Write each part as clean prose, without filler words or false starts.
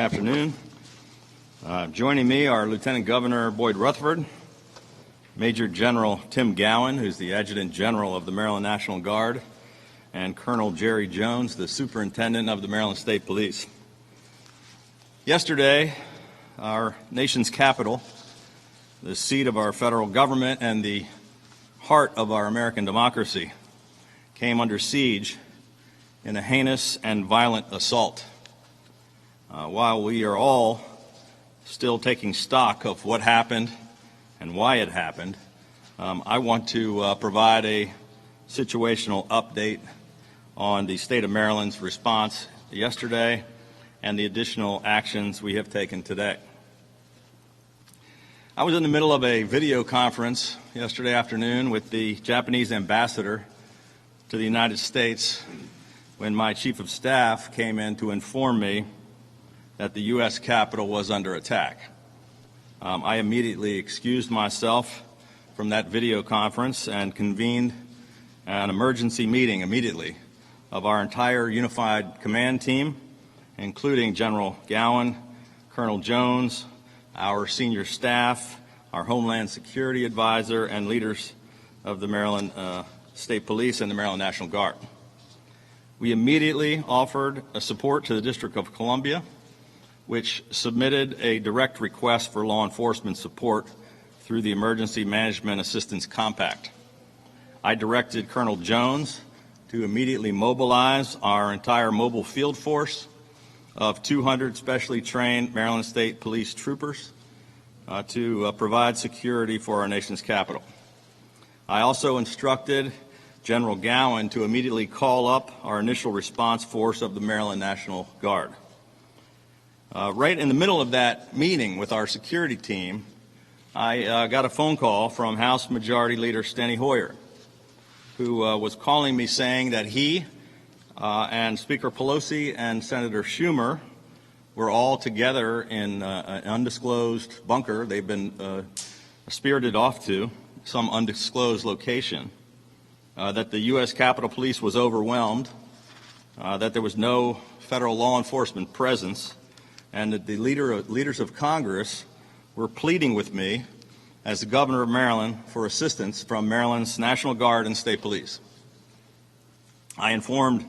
afternoon. Joining me are Lieutenant Governor Boyd Rutherford, Major General Tim Gowan, who's the Adjutant General of the Maryland National Guard, and Colonel Jerry Jones, the Superintendent of the Maryland State Police. Yesterday, our nation's capital, the seat of our federal government and the heart of our American democracy, came under siege in a heinous and violent assault. While we are all still taking stock of what happened and why it happened, I want to provide a situational update on the state of Maryland's response yesterday and the additional actions we have taken today. I was in the middle of a video conference yesterday afternoon with the Japanese ambassador to the United States when my chief of staff came in to inform me that the U.S. Capitol was under attack. I immediately excused myself from that video conference and convened an emergency meeting immediately of our entire unified command team, including General Gowan, Colonel Jones, our senior staff, our Homeland Security Advisor, and leaders of the Maryland State Police and the Maryland National Guard. We immediately offered support to the District of Columbia, which submitted a direct request for law enforcement support through the Emergency Management Assistance Compact. I directed Colonel Jones to immediately mobilize our entire mobile field force of 200 specially trained Maryland State Police troopers to provide security for our nation's capital. I also instructed General Gowan to immediately call up our initial response force of the Maryland National Guard. Right in the middle of that meeting with our security team, I got a phone call from House Majority Leader Steny Hoyer, who was calling me saying that he and Speaker Pelosi and Senator Schumer were all together in an undisclosed bunker they've been spirited off to, some undisclosed location, that the U.S. Capitol Police was overwhelmed, that there was no federal law enforcement presence, and that the leaders of Congress were pleading with me as the governor of Maryland for assistance from Maryland's National Guard and State Police. I informed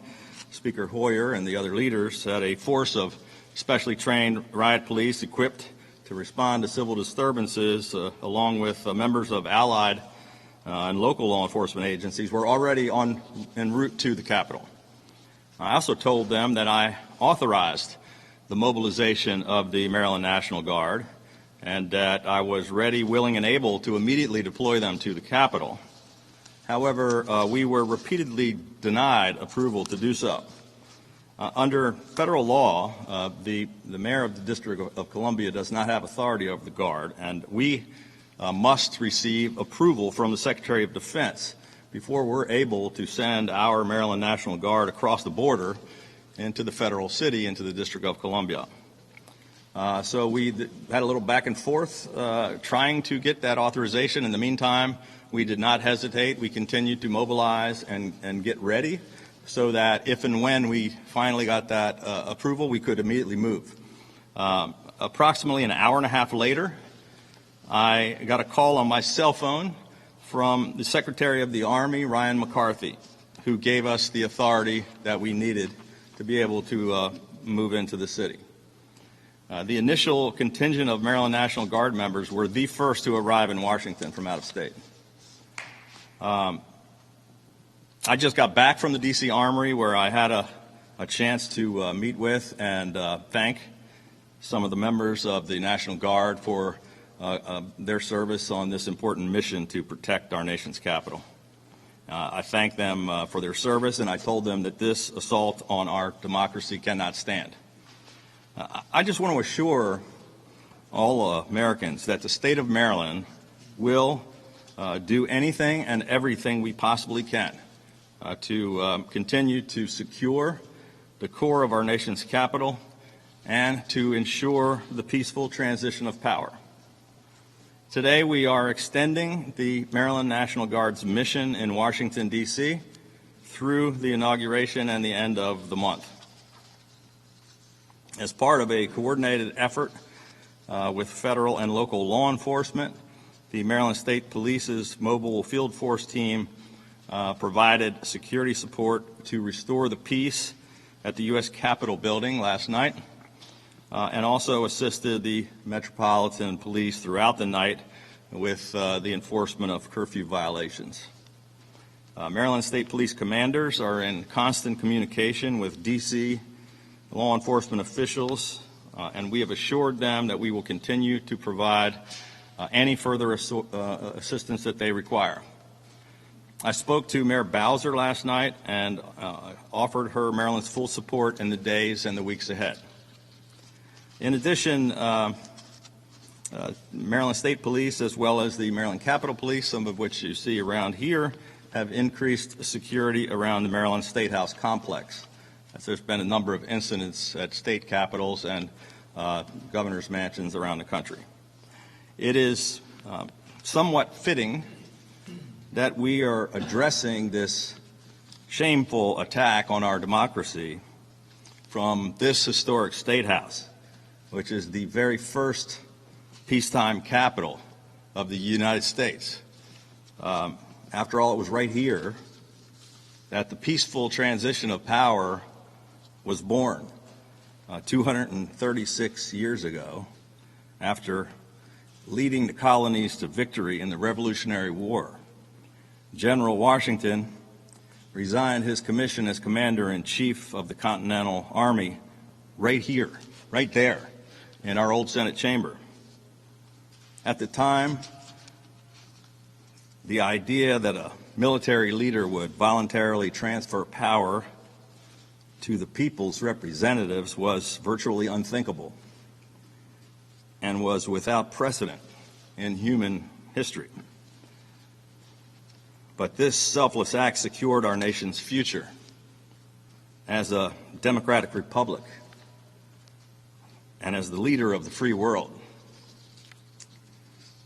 Speaker Hoyer and the other leaders that a force of specially trained riot police equipped to respond to civil disturbances, along with members of allied and local law enforcement agencies, were already en route to the Capitol. I also told them that I authorized the mobilization of the Maryland National Guard and that I was ready, willing, and able to immediately deploy them to the Capitol. However, we were repeatedly denied approval to do so. Under federal law, the mayor of the District of Columbia does not have authority over the Guard, and we must receive approval from the Secretary of Defense before we're able to send our Maryland National Guard across the border into the federal city, into the District of Columbia. So we had a little back and forth trying to get that authorization. In the meantime, we did not hesitate. We continued to mobilize and get ready so that if and when we finally got that approval, we could immediately move. Approximately an hour and a half later, I got a call on my cell phone from the Secretary of the Army, Ryan McCarthy, who gave us the authority that we needed to be able to move into the city. The initial contingent of Maryland National Guard members were the first to arrive in Washington from out of state. I just got back from the D.C. Armory, where I had a chance to meet with and thank some of the members of the National Guard for their service on this important mission to protect our nation's capital. I thank them for their service, and I told them that this assault on our democracy cannot stand. I just want to assure all Americans that the state of Maryland will do anything and everything we possibly can to continue to secure the core of our nation's capital and to ensure the peaceful transition of power. Today, we are extending the Maryland National Guard's mission in Washington, D.C. through the inauguration and the end of the month. As part of a coordinated effort with federal and local law enforcement, the Maryland State Police's mobile field force team provided security support to restore the peace at the U.S. Capitol building last night, and also assisted the Metropolitan Police throughout the night with the enforcement of curfew violations. Maryland State Police commanders are in constant communication with D.C. law enforcement officials, and we have assured them that we will continue to provide any further assistance that they require. I spoke to Mayor Bowser last night and offered her Maryland's full support in the days and the weeks ahead. In addition, Maryland State Police, as well as the Maryland Capitol Police, some of which you see around here, have increased security around the Maryland State House complex, as there's been a number of incidents at state capitals and governor's mansions around the country. It is somewhat fitting that we are addressing this shameful attack on our democracy from this historic State House, which is the very first peacetime capital of the United States. After all, it was right here that the peaceful transition of power was born 236 years ago, after leading the colonies to victory in the Revolutionary War. General Washington resigned his commission as Commander-in-Chief of the Continental Army right here, right there, in our old Senate chamber. At the time, the idea that a military leader would voluntarily transfer power to the people's representatives was virtually unthinkable and was without precedent in human history. But this selfless act secured our nation's future as a democratic republic and as the leader of the free world.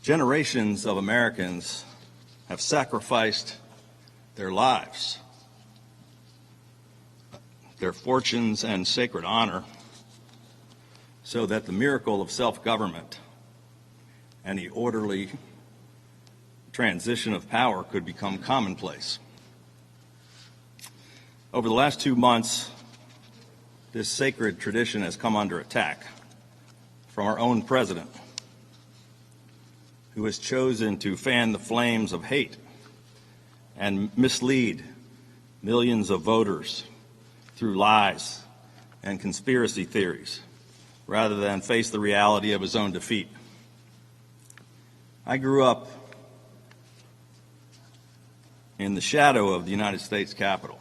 Generations of Americans have sacrificed their lives, their fortunes, and sacred honor so that the miracle of self-government and the orderly transition of power could become commonplace. Over the last 2 months, this sacred tradition has come under attack from our own president, who has chosen to fan the flames of hate and mislead millions of voters through lies and conspiracy theories, rather than face the reality of his own defeat. I grew up in the shadow of the United States Capitol.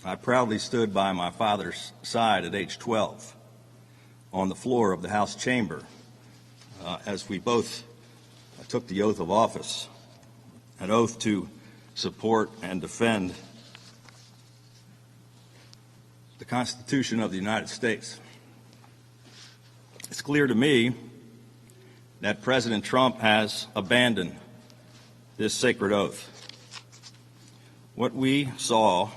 I proudly stood by my father's side at age 12 on the floor of the House chamber as we both took the oath of office, an oath to support and defend the Constitution of the United States. It's clear to me that President Trump has abandoned this sacred oath. What we saw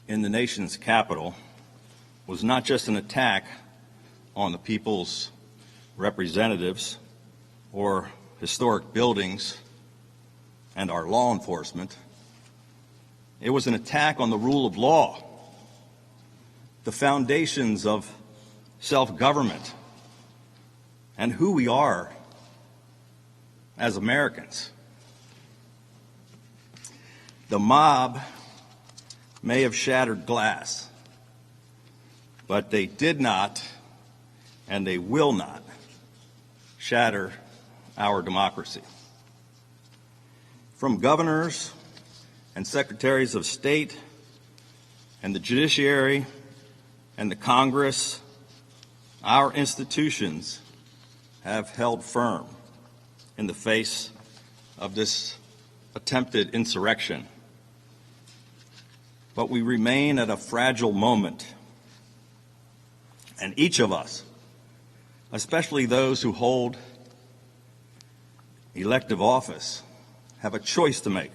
in the nation's capital was not just an attack on the people's representatives or historic buildings and our law enforcement. It was an attack on the rule of law, the foundations of self-government, and who we are as Americans. The mob may have shattered glass, but they did not, and they will not, shatter our democracy. From governors and secretaries of state and the judiciary and the Congress, our institutions have held firm in the face of this attempted insurrection. But we remain at a fragile moment, and each of us, especially those who hold elective office, have a choice to make.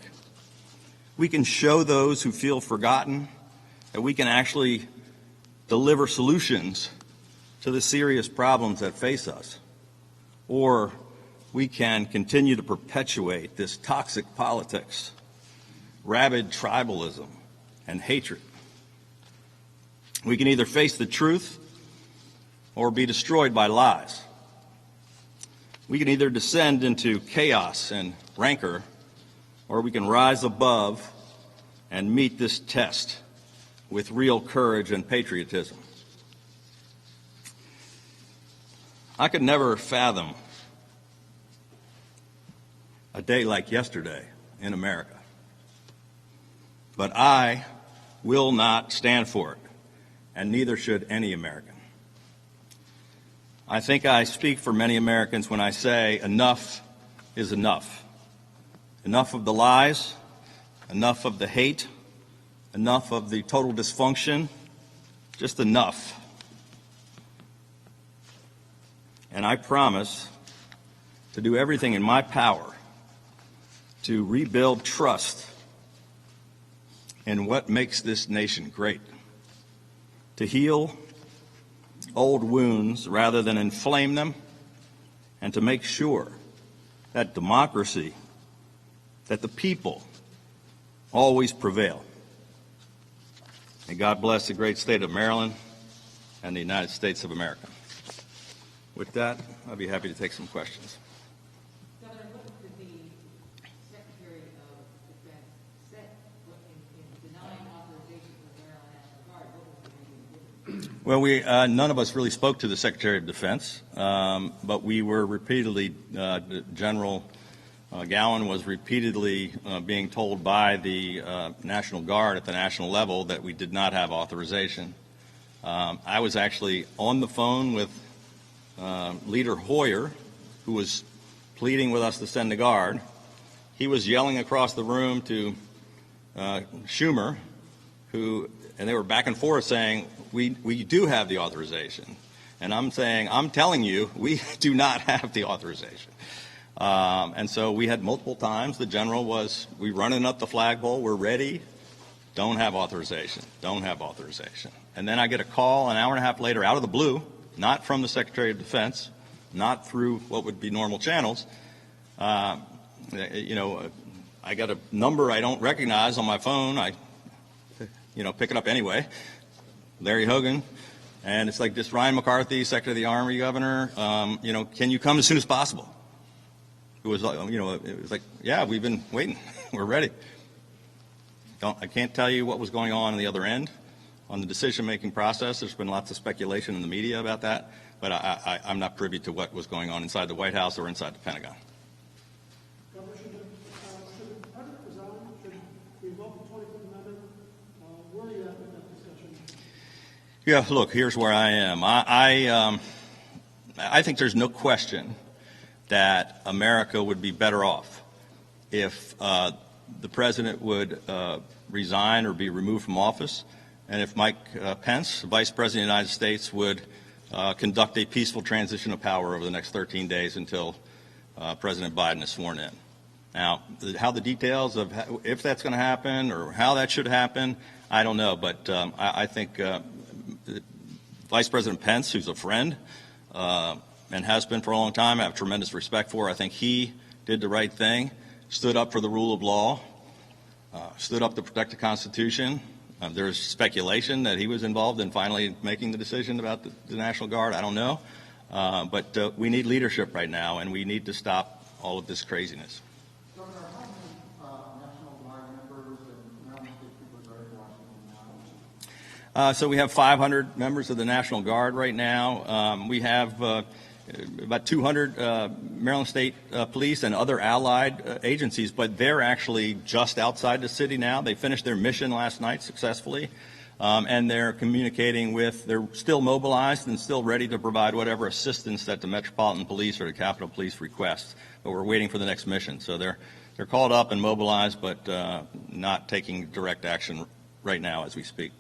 We can show those who feel forgotten that we can actually deliver solutions to the serious problems that face us, or we can continue to perpetuate this toxic politics, rabid tribalism, and hatred. We can either face the truth or be destroyed by lies. We can either descend into chaos and rancor, or we can rise above and meet this test with real courage and patriotism. I could never fathom a day like yesterday in America, but I will not stand for it, and neither should any American. I think I speak for many Americans when I say enough is enough. Enough of the lies, enough of the hate, enough of the total dysfunction, just enough. And I promise to do everything in my power to rebuild trust in what makes this nation great, to heal old wounds rather than inflame them, and to make sure that democracy, that the people always prevail. May God bless the great state of Maryland and the United States of America. With that, I'll be happy to take some questions. Governor, what did the Secretary of Defense say in denying authorization for the Maryland National Guard? What was the reason given? Well, none of us really spoke to the Secretary of Defense, but we were repeatedly, General Gowan was repeatedly being told by the National Guard at the national level that we did not have authorization. I was actually on the phone with Leader Hoyer, who was pleading with us to send the Guard. He was yelling across the room to Schumer, and they were back and forth saying, we do have the authorization. And I'm saying, I'm telling you, we do not have the authorization. And so we had multiple times. The general was, we running up the flagpole, we're ready, don't have authorization, don't have authorization. And then I get a call an hour and a half later out of the blue, not from the Secretary of Defense, not through what would be normal channels. I got a number I don't recognize on my phone. I pick it up anyway. Larry Hogan. And it's like, this Ryan McCarthy, Secretary of the Army, Governor, can you come as soon as possible? It was like, yeah, we've been waiting. We're ready. I can't tell you what was going on the other end on the decision-making process. There's been lots of speculation in the media about that, but I'm not privy to what was going on inside the White House or inside the Pentagon. Governor, should the President resign? Should we vote the 25th Amendment? Where are you at with that discussion? Yeah, look, here's where I am. I think there's no question that America would be better off if the President would resign or be removed from office, and if Mike Pence, Vice President of the United States, would conduct a peaceful transition of power over the next 13 days until President Biden is sworn in. Now, how the details of if that's going to happen or how that should happen, I don't know. But I think Vice President Pence, who's a friend and has been for a long time, I have tremendous respect for. I think he did the right thing, stood up for the rule of law, stood up to protect the Constitution. There's speculation that he was involved in finally making the decision about the National Guard. I don't know. But we need leadership right now, and we need to stop all of this craziness. Governor, how many National Guard members and Maryland State Troopers are in Washington now? So we have 500 members of the National Guard right now. We have about 200 Maryland State Police and other allied agencies, but they're actually just outside the city now. They finished their mission last night successfully, and they're communicating they're still mobilized and still ready to provide whatever assistance that the Metropolitan Police or the Capitol Police requests, but we're waiting for the next mission. So they're called up and mobilized, but not taking direct action right now as we speak.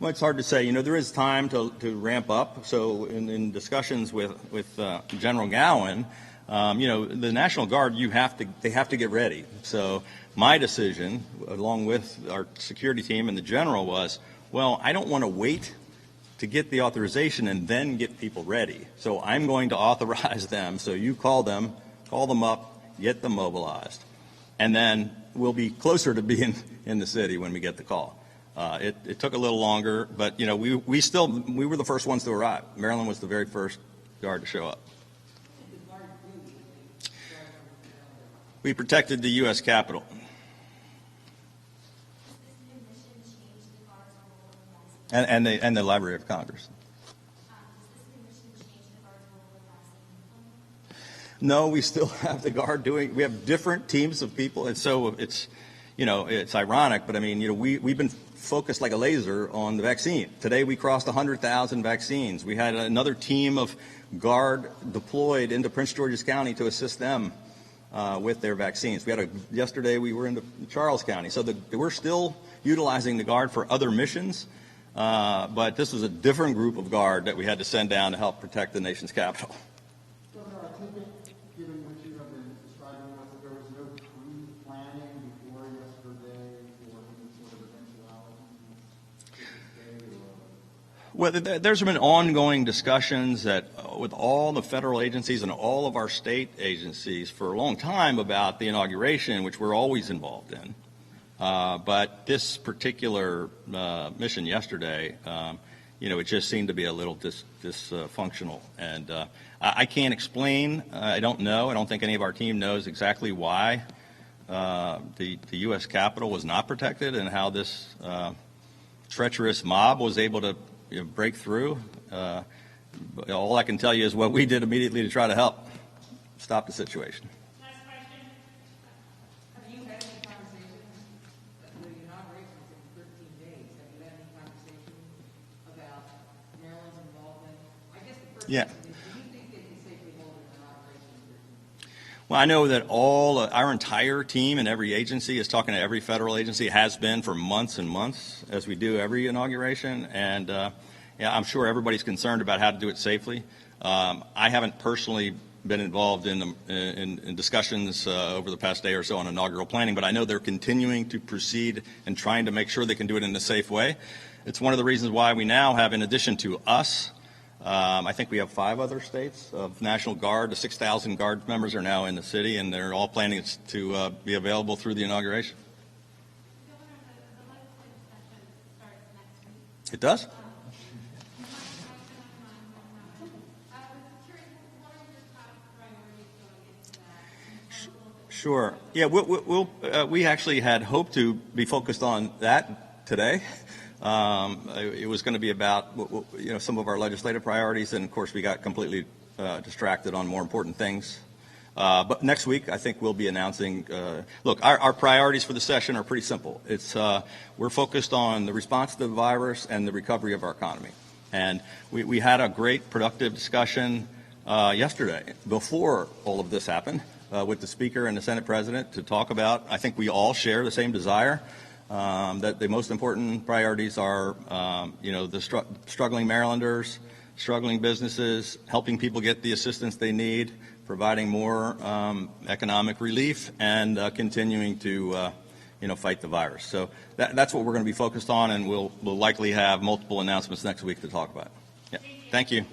Well, it's hard to say. You know, there is time to ramp up. So in discussions with General Gowan, you know, the National Guard, they have to get ready. So my decision, along with our security team and the general, was, well, I don't want to wait to get the authorization and then get people ready. So I'm going to authorize them. So you call them up, get them mobilized, and then we'll be closer to being in the city when we get the call. It took a little longer, but you know, we were the first ones to arrive. Maryland was the very first Guard to show up. We protected the U.S. Capitol. And the Library of Congress. No, we still have the Guard doing. We have different teams of people, and so it's, you know, it's ironic. But I mean, you know, we've been focused like a laser on the vaccine. Today we crossed 100,000 vaccines. We had another team of Guard deployed into Prince George's County to assist them with their vaccines. Yesterday we were in Charles County, so we're still utilizing the Guard for other missions. But this was a different group of Guard that we had to send down to help protect the nation's capital. Governor, I take it, given what you have been describing to us, that there was no pre-planning before yesterday for any sort of eventuality? Well, there's been ongoing discussions with all the federal agencies and all of our state agencies for a long time about the inauguration, which we're always involved in. But this particular mission yesterday, you know, it just seemed to be a little dysfunctional. And I can't explain. I don't know. I don't think any of our team knows exactly why the U.S. Capitol was not protected and how this treacherous mob was able to break through. All I can tell you is what we did immediately to try to help stop the situation. Yeah. Well, I know that our entire team and every agency is talking to every federal agency, has been for months and months, as we do every inauguration. And yeah, I'm sure everybody's concerned about how to do it safely. I haven't personally been involved in discussions over the past day or so on inaugural planning, but I know they're continuing to proceed and trying to make sure they can do it in a safe way. It's one of the reasons why we now have, in addition to us, I think we have 5 other states of National Guard. The 6,000 Guard members are now in the city, and they're all planning to be available through the inauguration. It does? Sure. Yeah, we actually had hoped to be focused on that today. It was going to be about some of our legislative priorities, and of course we got completely distracted on more important things. But next week, I think we'll be announcing. Look, our priorities for the session are pretty simple. We're focused on the response to the virus and the recovery of our economy. And we had a great, productive discussion yesterday before all of this happened with the Speaker and the Senate President to talk about. I think we all share the same desire. That the most important priorities are, the struggling Marylanders, struggling businesses, helping people get the assistance they need, providing more economic relief, and continuing to, fight the virus. So that's what we're going to be focused on, and we'll likely have multiple announcements next week to talk about. Yeah. Thank you.